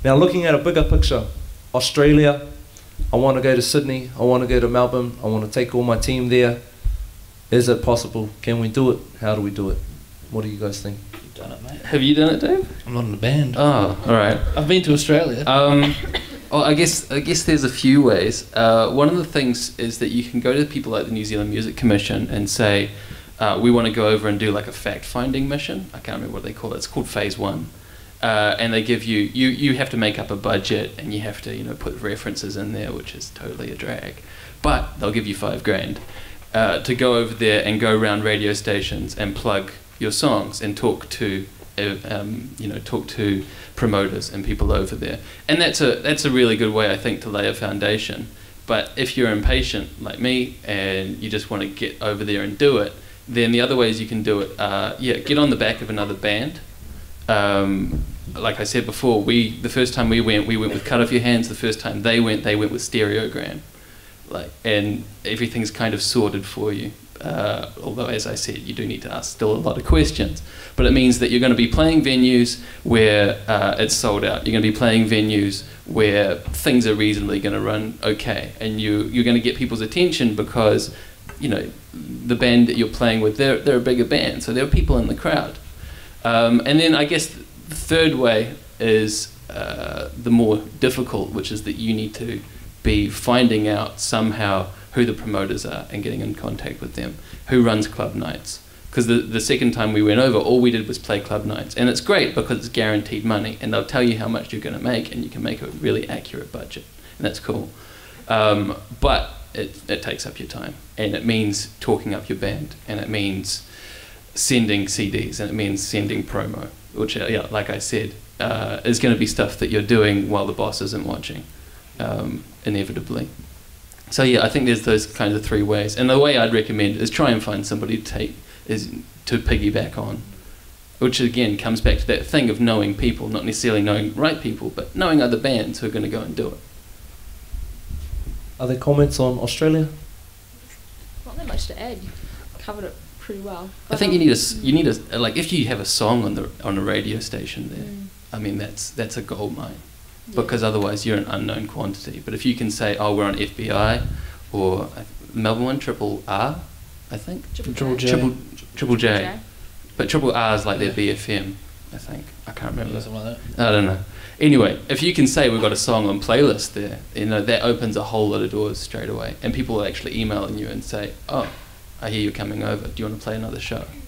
Now looking at a bigger picture, Australia, I want to go to Sydney, I want to go to Melbourne, I want to take all my team there. Is it possible? Can we do it? How do we do it? What do you guys think? You've done it, mate. Have you done it, Dave? I'm not in a band. Oh, all right. I've been to Australia. Well, I guess there's a few ways. One of the things is that you can go to people like the New Zealand Music Commission and say, we want to go over and do like a fact-finding mission. I can't remember what they call it. It's called Phase 1. And they give you have to make up a budget and you have to, put references in there, which is totally a drag. But they'll give you $5,000 to go over there and go around radio stations and plug your songs and talk to promoters and people over there. And that's a really good way, I think, to lay a foundation. But if you're impatient like me and you just want to get over there and do it, then the other ways you can do it are, get on the back of another band. Like I said before, the first time we went with Cut Off Your Hands. The first time they went with Stereogram. And everything's kind of sorted for you. Although, as I said, you do need to ask still a lot of questions. But it means that you're going to be playing venues where it's sold out. You're going to be playing venues where things are reasonably going to run okay. And you're going to get people's attention because, the band that you're playing with, they're a bigger band. So there are people in the crowd. And then I guess the third way is the more difficult, which is that you need to be finding out somehow who the promoters are and getting in contact with them, who runs club nights. Because the second time we went over, all we did was play club nights. And it's great because it's guaranteed money and they'll tell you how much you're going to make and you can make a really accurate budget. And that's cool. But it takes up your time. And it means talking up your band. And it means sending CDs and it means sending promo, which, like I said, is going to be stuff that you're doing while the boss isn't watching, inevitably. So I think there's those kinds of three ways. And the way I'd recommend is try and find somebody to piggyback on, which again comes back to that thing of knowing people, not necessarily knowing right people, but knowing other bands who are going to go and do it. Other comments on Australia? Not that much to add. You covered it pretty well. I think you need a like if you have a song on a radio station there, I mean that's a gold mine. Because otherwise you're an unknown quantity. But if you can say, oh, we're on FBI, or Melbourne one, Triple R, I think? Triple J. Triple J. But Triple R is like their BFM, I think. I can't remember. Something like that. I don't know. Anyway, if you can say we've got a song on playlist there, that opens a whole lot of doors straight away. And people will actually email you and say, oh, I hear you're coming over. Do you want to play another show?